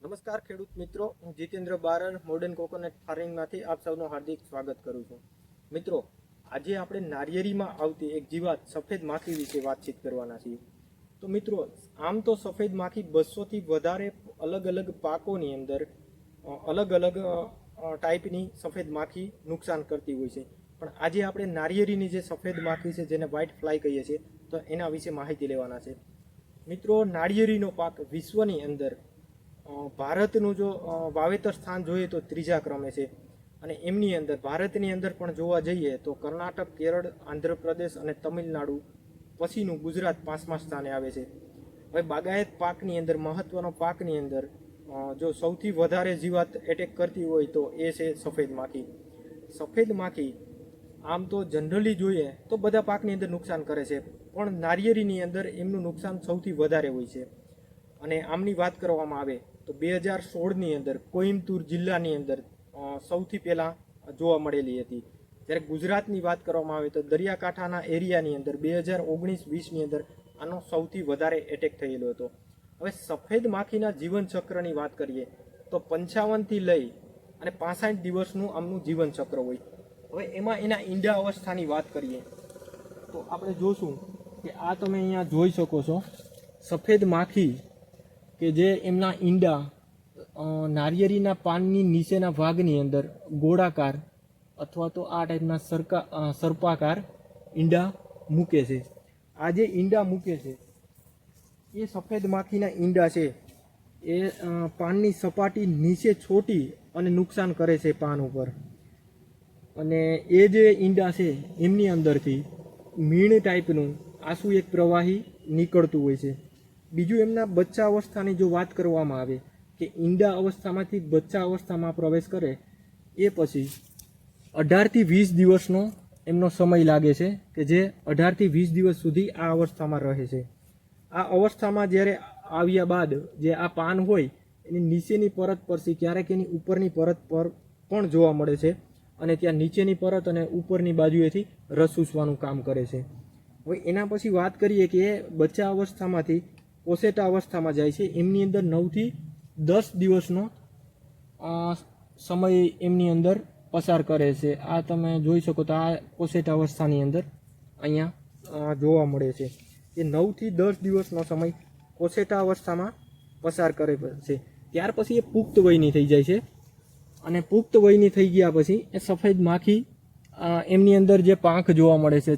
નમસ્કાર ખેડૂત મિત્રો, હું જીતેન્દ્ર બારડ મોડર્ન કોકોનટ ફાર્મિંગમાંથી આપ સૌનું હાર્દિક સ્વાગત કરું છું. મિત્રો, આજે આપણે નારિયેળીમાં આવતી એક જીવાત સફેદ માખી વિશે વાતચીત કરવાના છીએ. તો મિત્રો, આમ તો સફેદ માખી 200થી વધારે અલગ અલગ પાકોની અંદર અલગ અલગ ટાઈપની સફેદ માખી નુકસાન કરતી હોય છે. પણ આજે આપણે નારિયેળીની જે સફેદ માખી છે, જેને વ્હાઇટ ફ્લાય કહીએ છીએ, તો એના વિશે માહિતી લેવાના છે. મિત્રો, નારિયેળીનો પાક વિશ્વની અંદર ભારતનું જો વાવેતર સ્થાન જોઈએ તો ત્રીજા ક્રમે છે. અને એમની અંદર ભારતની અંદર પણ જોવા જઈએ તો કર્ણાટક, કેરળ, આંધ્રપ્રદેશ અને તમિલનાડુ પછીનું ગુજરાત 5મા સ્થાને આવે છે. હવે બાગાયત પાકની અંદર મહત્વનો પાકની અંદર જો સૌથી વધારે જીવાત એટેક કરતી હોય તો એ છે સફેદ માખી. સફેદ માખી આમ તો જનરલી જોઈએ તો બધા પાકની અંદર નુકસાન કરે છે, પણ નારિયેળીની અંદર એમનું નુકસાન સૌથી વધારે હોય છે. અને આમની વાત કરવામાં આવે તો 2016ની અંદર કોઈમ્બતુર જિલ્લાની અંદર સૌથી પહેલાં જોવા મળેલી હતી. જ્યારે ગુજરાતની વાત કરવામાં આવે તો દરિયાકાંઠાના એરિયાની અંદર 2019-20ની અંદર આનો સૌથી વધારે એટેક થયેલો હતો. હવે સફેદ માખીના જીવનચક્રની વાત કરીએ તો 55થી લઈ અને 65 દિવસનું આમનું જીવનચક્ર હોય. હવે એમાં એના ઈંડા અવસ્થાની વાત કરીએ તો આપણે જોશું કે આ તમે અહીંયા જોઈ શકો છો સફેદ માખી કે જે એમના ઈંડા નારિયેળીના પાનની નીચેના ભાગની અંદર ગોળાકાર અથવા તો આ ટાઈપના સર્પાકાર ઈંડા મૂકે છે. આ જે ઈંડા મૂકે છે એ સફેદ માખીના ઈંડા છે એ પાનની સપાટી નીચે છોટી અને નુકસાન કરે છે પાન ઉપર. અને એ જે ઈંડા છે એમની અંદરથી મીણ ટાઈપનું આસુ એક પ્રવાહી નીકળતું હોય છે. બીજું એમના બચ્ચા અવસ્થાની જો વાત કરવામાં આવે કે ઈંડા અવસ્થામાંથી બચ્ચા અવસ્થામાં પ્રવેશ કરે એ પછી 18થી 20 દિવસનો એમનો સમય લાગે છે કે જે 18થી 20 દિવસ સુધી આ અવસ્થામાં રહે છે. આ અવસ્થામાં જ્યારે આવ્યા બાદ જે આ પાન હોય એની નીચેની પરત પરથી ક્યારેક એની ઉપરની પરત પર પણ જોવા મળે છે અને ત્યાં નીચેની પરત અને ઉપરની બાજુએથી રસ ચૂસવાનું કામ કરે છે. હવે એના પછી વાત કરીએ કે એ બચ્ચા અવસ્થામાંથી કોસેટા અવસ્થામાં જાય છે. એમની અંદર 9થી 10 દિવસનો સમય એમની અંદર પસાર કરે છે. આ તમે જોઈ શકો તો આ કોસેટા અવસ્થાની અંદર અહીંયા જોવા મળે છે એ 9થી 10 દિવસનો સમય કોસેટા અવસ્થામાં પસાર કરે છે. ત્યાર પછી એ પુખ્ત વયની થઈ જાય છે અને પુખ્ત વયની થઈ ગયા પછી એ સફેદ માખી એમની અંદર જે પાંખ જોવા મળે છે,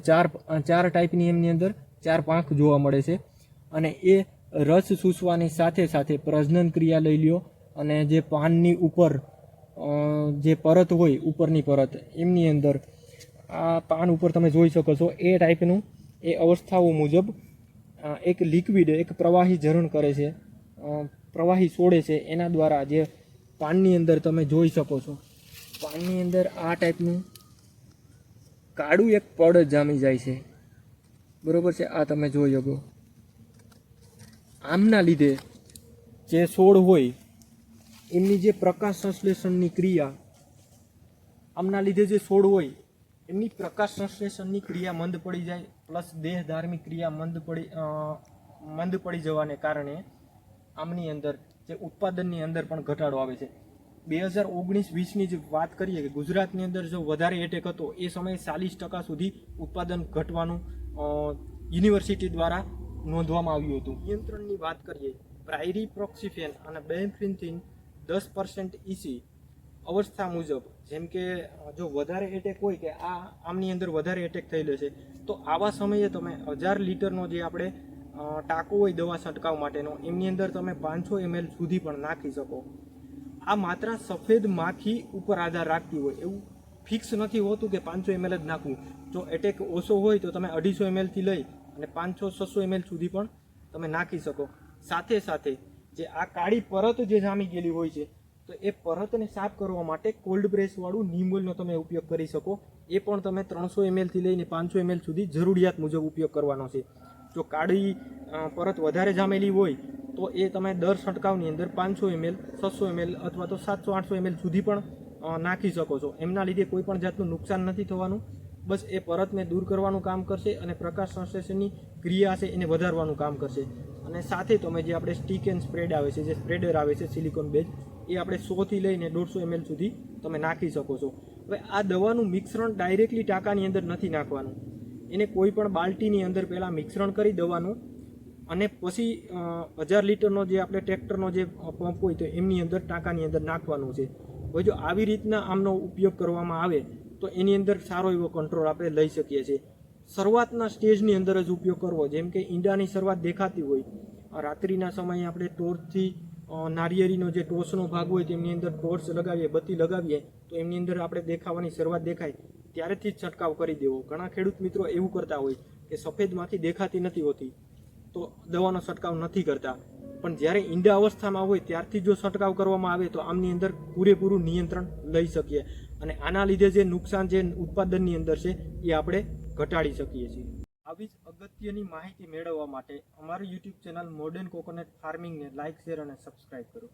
ચાર ટાઈપની એમની અંદર 4 પાંખ જોવા મળે છે. અને એ રસ ચૂસવાની સાથે સાથે પ્રજનન ક્રિયા લઈ લ્યો અને જે પાનની ઉપર જે પરત હોય ઉપરની પરત એમની અંદર આ પાન ઉપર તમે જોઈ શકો છો એ ટાઈપનું એ અવસ્થાઓ મુજબ એક લિક્વિડ એક પ્રવાહી ઝરણ કરે છે, પ્રવાહી છોડે છે. એના દ્વારા જે પાનની અંદર તમે જોઈ શકો છો પાનની અંદર આ ટાઈપનું કાળું એક પડ જામી જાય છે. બરોબર છે, આ તમે જોઈ શકો. આમના લીધે જે છોડ હોય એમની જે પ્રકાશ સંશ્લેષણની ક્રિયા આમના લીધે જે છોડ હોય એમની પ્રકાશ સંશ્લેષણની ક્રિયા મંદ પડી જાય, પ્લસ દેહ ધાર્મિક ક્રિયા મંદ પડી જવાને કારણે આમની અંદર જે ઉત્પાદનની અંદર પણ ઘટાડો આવે છે. 2019-20ની જે વાત કરીએ કે ગુજરાતની અંદર જો વધારે એટેક હતો એ સમયે 40% સુધી ઉત્પાદન ઘટવાનું યુનિવર્સિટી દ્વારા નોંધવામાં આવ્યું હતું. નિયંત્રણની વાત કરીએ પ્રાયરીપ્રોક્સિફેન અને બેન્ફ્રિથિન 10% ઇસી અવસ્થા મુજબ, જેમ કે જો વધારે એટેક હોય કે આમની અંદર વધારે એટેક થયેલો છે તો આવા સમયે તમે 1000 લીટરનો જે આપણે ટાંકો હોય દવા છંટકાવ માટેનો એમની અંદર તમે 500 ml સુધી પણ નાખી શકો. આ માત્રા સફેદ માખી ઉપર આધાર રાખતી હોય, એવું ફિક્સ નથી હોતું કે 500 ml જ નાખવું. જો એટેક ઓછો હોય તો તમે 250 ml થી લઈ અને 500-600 ml સુધી પણ તમે નાખી શકો. સાથે સાથે જે આ કાળી પરત જે જામી ગયેલી હોય છે તો એ પરતને સાફ કરવા માટે કોલ્ડ પ્રેસવાળું નીમ ઓઇલનો તમે ઉપયોગ કરી શકો. એ પણ તમે 300 ml થી લઈને 500 ml સુધી જરૂરિયાત મુજબ ઉપયોગ કરવાનો છે. જો કાળી પરત વધારે જામેલી હોય તો એ તમે દર છંટકાવની અંદર 500 ml, 600 ml અથવા તો 700-800 ml સુધી પણ નાખી શકો છો. એમના લીધે કોઈ પણ જાતનું નુકસાન નથી થવાનું બસ એ પરતને દૂર કરવાનું કામ કરશે અને પ્રકાશ સંશ્લેષણની ક્રિયા છે એને વધારવાનું કામ કરશે. અને સાથે તમે જે આપણે સ્ટીક એન્ડ સ્પ્રેડ આવે છે, જે સ્પ્રેડર આવે છે સિલિકોન બેઝ, એ આપણે 100 થી લઈને 150 ml સુધી તમે નાખી શકો છો. હવે આ દવાનું મિશ્રણ ડાયરેક્ટલી ટાંકાની અંદર નથી નાખવાનું. એને કોઈ પણ બાલ્ટીની અંદર પહેલાં મિશ્રણ કરી દવાનું અને પછી 1000 લીટરનો જે આપણે ટ્રેક્ટરનો જે પંપ હોય તો એમની અંદર ટાંકાની અંદર નાખવાનું છે. હવે જો આવી રીતના આમનો ઉપયોગ કરવામાં આવે તો એની અંદર સારો એવો કંટ્રોલ આપણે લઈ શકીએ છીએ. શરૂઆતના સ્ટેજની અંદર જ ઉપયોગ કરવો. જેમ કે ઈંડાની શરૂઆત દેખાતી હોય, રાત્રિના સમયે આપણે ટોર્ચથી નારિયેળીનો જે ટોચનો ભાગ હોય તેમની અંદર ટોર્ચ લગાવીએ, બત્તી લગાવીએ તો એમની અંદર આપણે દેખાવાની શરૂઆત દેખાય ત્યારેથી જ છંટકાવ કરી દેવો. ઘણા ખેડૂત મિત્રો એવું કરતા હોય કે સફેદમાંથી દેખાતી નથી હોતી તો દવાનો છંટકાવ નથી કરતા, પણ જ્યારે ઈંડા અવસ્થામાં હોય ત્યારથી જો છંટકાવ કરવામાં આવે તો આમની અંદર પૂરેપૂરું નિયંત્રણ લઈ શકીએ અને આના લીધે જે નુકસાન જે ઉત્પાદનની અંદર છે એ આપણે ઘટાડી શકીએ છીએ. આવી જ અગત્યની માહિતી મેળવવા માટે અમારી યુટ્યુબ ચેનલ મોડર્ન કોકોનટ ફાર્મિંગને લાઇક, શેર અને સબસ્ક્રાઇબ કરો.